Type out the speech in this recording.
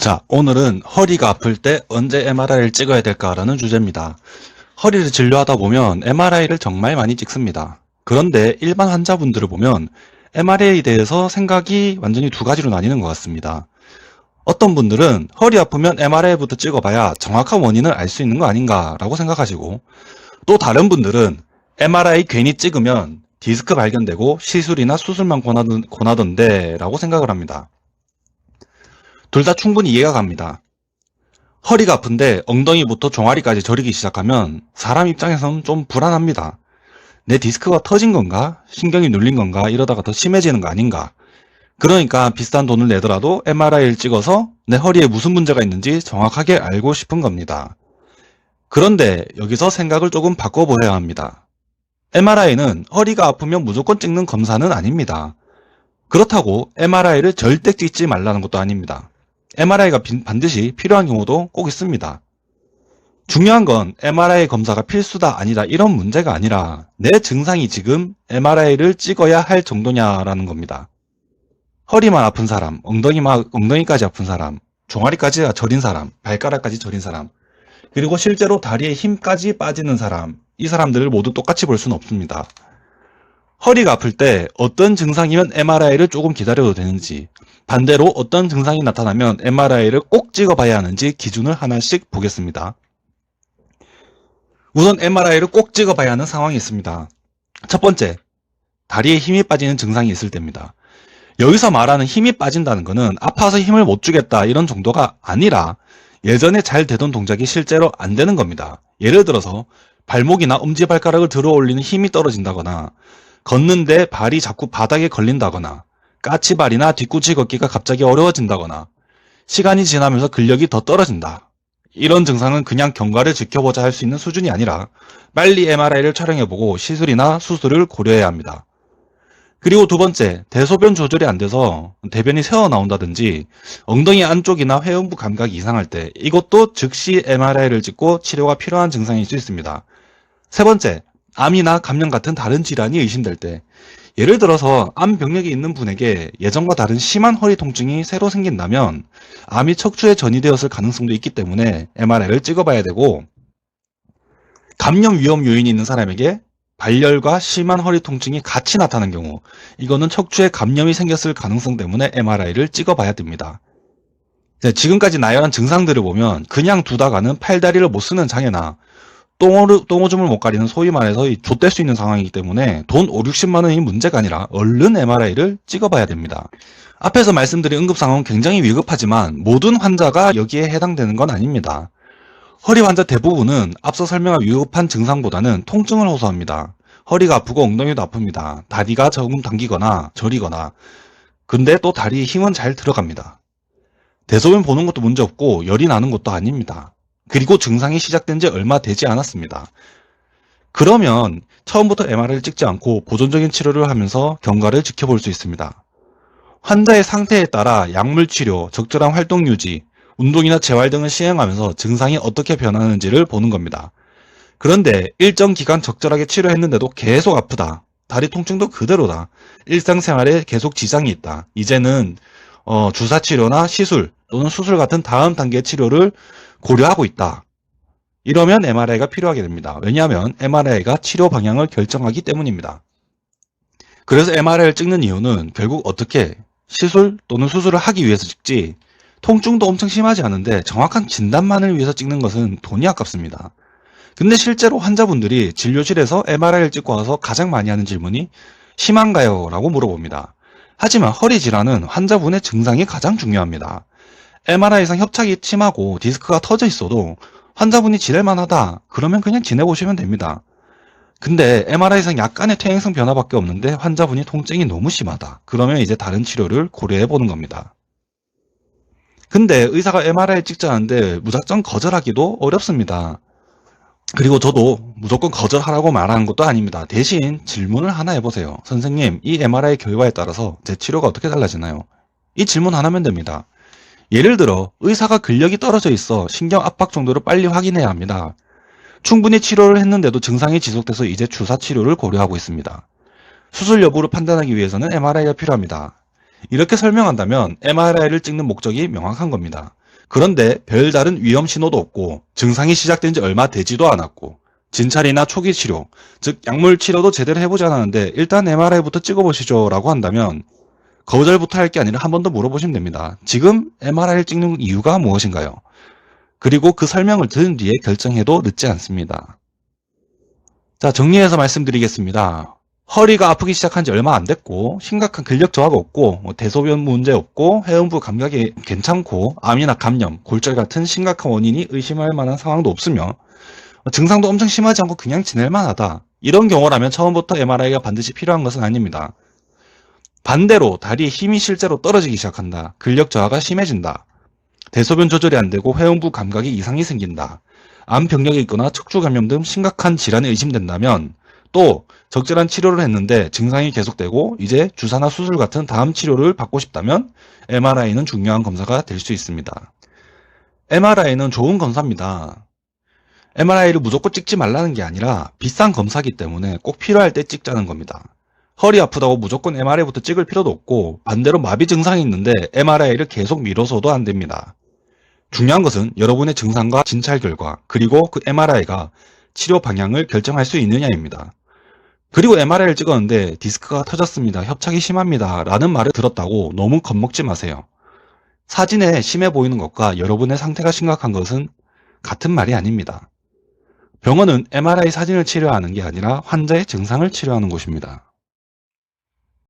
자, 오늘은 허리가 아플 때 언제 MRI를 찍어야 될까라는 주제입니다. 허리를 진료하다 보면 MRI를 정말 많이 찍습니다. 그런데 일반 환자분들을 보면 MRI에 대해서 생각이 완전히 두 가지로 나뉘는 것 같습니다. 어떤 분들은 허리 아프면 MRI부터 찍어봐야 정확한 원인을 알 수 있는 거 아닌가라고 생각하시고, 또 다른 분들은 MRI 괜히 찍으면 디스크 발견되고 시술이나 수술만 권하던데 라고 생각을 합니다. 둘 다 충분히 이해가 갑니다. 허리가 아픈데 엉덩이부터 종아리까지 저리기 시작하면 사람 입장에서는 좀 불안합니다. 내 디스크가 터진 건가? 신경이 눌린 건가? 이러다가 더 심해지는 거 아닌가? 그러니까 비싼 돈을 내더라도 MRI를 찍어서 내 허리에 무슨 문제가 있는지 정확하게 알고 싶은 겁니다. 그런데 여기서 생각을 조금 바꿔보아야 합니다. MRI는 허리가 아프면 무조건 찍는 검사는 아닙니다. 그렇다고 MRI를 절대 찍지 말라는 것도 아닙니다. MRI가 반드시 필요한 경우도 꼭 있습니다. 중요한 건 MRI 검사가 필수다 아니다 이런 문제가 아니라 내 증상이 지금 MRI를 찍어야 할 정도냐라는 겁니다. 허리만 아픈 사람, 엉덩이까지 아픈 사람, 종아리까지 저린 사람, 발가락까지 저린 사람, 그리고 실제로 다리에 힘까지 빠지는 사람, 이 사람들을 모두 똑같이 볼 수는 없습니다. 허리가 아플 때 어떤 증상이면 MRI를 조금 기다려도 되는지, 반대로 어떤 증상이 나타나면 MRI를 꼭 찍어봐야 하는지 기준을 하나씩 보겠습니다. 우선 MRI를 꼭 찍어봐야 하는 상황이 있습니다. 첫 번째, 다리에 힘이 빠지는 증상이 있을 때입니다. 여기서 말하는 힘이 빠진다는 것은 아파서 힘을 못 주겠다 이런 정도가 아니라 예전에 잘 되던 동작이 실제로 안 되는 겁니다. 예를 들어서 발목이나 엄지발가락을 들어 올리는 힘이 떨어진다거나, 걷는데 발이 자꾸 바닥에 걸린다거나, 까치발이나 뒤꿈치 걷기가 갑자기 어려워진다거나, 시간이 지나면서 근력이 더 떨어진다. 이런 증상은 그냥 경과를 지켜보자 할 수 있는 수준이 아니라 빨리 MRI를 촬영해보고 시술이나 수술을 고려해야 합니다. 그리고 두 번째, 대소변 조절이 안 돼서 대변이 새어나온다든지 엉덩이 안쪽이나 회음부 감각이 이상할 때, 이것도 즉시 MRI를 찍고 치료가 필요한 증상일 수 있습니다. 세 번째, 암이나 감염 같은 다른 질환이 의심될 때, 예를 들어서 암 병력이 있는 분에게 예전과 다른 심한 허리 통증이 새로 생긴다면 암이 척추에 전이되었을 가능성도 있기 때문에 MRI를 찍어봐야 되고, 감염 위험 요인이 있는 사람에게 발열과 심한 허리 통증이 같이 나타난 경우, 이거는 척추에 감염이 생겼을 가능성 때문에 MRI를 찍어봐야 됩니다. 지금까지 나열한 증상들을 보면 그냥 두다가는 팔다리를 못 쓰는 장애나 똥오줌을 못 가리는 소위 말해서 좆될 수 있는 상황이기 때문에 돈 5, 60만 원이 문제가 아니라 얼른 MRI를 찍어봐야 됩니다. 앞에서 말씀드린 응급상황은 굉장히 위급하지만 모든 환자가 여기에 해당되는 건 아닙니다. 허리 환자 대부분은 앞서 설명한 위급한 증상보다는 통증을 호소합니다. 허리가 아프고 엉덩이도 아픕니다. 다리가 조금 당기거나 저리거나, 근데 또 다리에 힘은 잘 들어갑니다. 대소변 보는 것도 문제없고 열이 나는 것도 아닙니다. 그리고 증상이 시작된 지 얼마 되지 않았습니다. 그러면 처음부터 MRI를 찍지 않고 보존적인 치료를 하면서 경과를 지켜볼 수 있습니다. 환자의 상태에 따라 약물 치료, 적절한 활동 유지, 운동이나 재활 등을 시행하면서 증상이 어떻게 변하는지를 보는 겁니다. 그런데 일정 기간 적절하게 치료했는데도 계속 아프다, 다리 통증도 그대로다, 일상생활에 계속 지장이 있다, 이제는 주사 치료나 시술 또는 수술 같은 다음 단계 치료를 고려하고 있다, 이러면 MRI가 필요하게 됩니다. 왜냐하면 MRI가 치료 방향을 결정하기 때문입니다. 그래서 MRI를 찍는 이유는 결국 어떻게 시술 또는 수술을 하기 위해서 찍지, 통증도 엄청 심하지 않은데 정확한 진단만을 위해서 찍는 것은 돈이 아깝습니다. 근데 실제로 환자분들이 진료실에서 MRI를 찍고 와서 가장 많이 하는 질문이 심한가요? 라고 물어봅니다. 하지만 허리 질환은 환자분의 증상이 가장 중요합니다. MRI상 협착이 심하고 디스크가 터져 있어도 환자분이 지낼만 하다 그러면 그냥 지내보시면 됩니다. 근데 MRI상 약간의 퇴행성 변화밖에 없는데 환자분이 통증이 너무 심하다 그러면 이제 다른 치료를 고려해 보는 겁니다. 근데 의사가 MRI 찍자는데 무작정 거절하기도 어렵습니다. 그리고 저도 무조건 거절하라고 말하는 것도 아닙니다. 대신 질문을 하나 해보세요. 선생님, 이 MRI 결과에 따라서 제 치료가 어떻게 달라지나요? 이 질문 하나면 됩니다. 예를 들어 의사가 근력이 떨어져 있어 신경 압박 정도를 빨리 확인해야 합니다. 충분히 치료를 했는데도 증상이 지속돼서 이제 주사 치료를 고려하고 있습니다. 수술 여부를 판단하기 위해서는 MRI가 필요합니다. 이렇게 설명한다면 MRI를 찍는 목적이 명확한 겁니다. 그런데 별다른 위험 신호도 없고 증상이 시작된 지 얼마 되지도 않았고 진찰이나 초기 치료, 즉 약물 치료도 제대로 해보지 않았는데 일단 MRI부터 찍어보시죠 라고 한다면 거절부터 할 게 아니라 한 번 더 물어보시면 됩니다. 지금 MRI를 찍는 이유가 무엇인가요? 그리고 그 설명을 들은 뒤에 결정해도 늦지 않습니다. 자, 정리해서 말씀드리겠습니다. 허리가 아프기 시작한 지 얼마 안 됐고 심각한 근력 저하가 없고 대소변 문제 없고 회음부 감각이 괜찮고 암이나 감염, 골절 같은 심각한 원인이 의심할 만한 상황도 없으며 증상도 엄청 심하지 않고 그냥 지낼만 하다. 이런 경우라면 처음부터 MRI가 반드시 필요한 것은 아닙니다. 반대로 다리에 힘이 실제로 떨어지기 시작한다. 근력 저하가 심해진다. 대소변 조절이 안 되고 회음부 감각에 이상이 생긴다. 암 병력이 있거나 척추 감염 등 심각한 질환이 의심된다면 또 적절한 치료를 했는데 증상이 계속되고 이제 주사나 수술 같은 다음 치료를 받고 싶다면 MRI는 중요한 검사가 될 수 있습니다. MRI는 좋은 검사입니다. MRI를 무조건 찍지 말라는 게 아니라 비싼 검사기 때문에 꼭 필요할 때 찍자는 겁니다. 허리 아프다고 무조건 MRI부터 찍을 필요도 없고 반대로 마비 증상이 있는데 MRI를 계속 미뤄서도 안 됩니다. 중요한 것은 여러분의 증상과 진찰 결과 그리고 그 MRI가 치료 방향을 결정할 수 있느냐입니다. 그리고 MRI를 찍었는데 디스크가 터졌습니다. 협착이 심합니다. 라는 말을 들었다고 너무 겁먹지 마세요. 사진에 심해 보이는 것과 여러분의 상태가 심각한 것은 같은 말이 아닙니다. 병원은 MRI 사진을 치료하는 게 아니라 환자의 증상을 치료하는 곳입니다.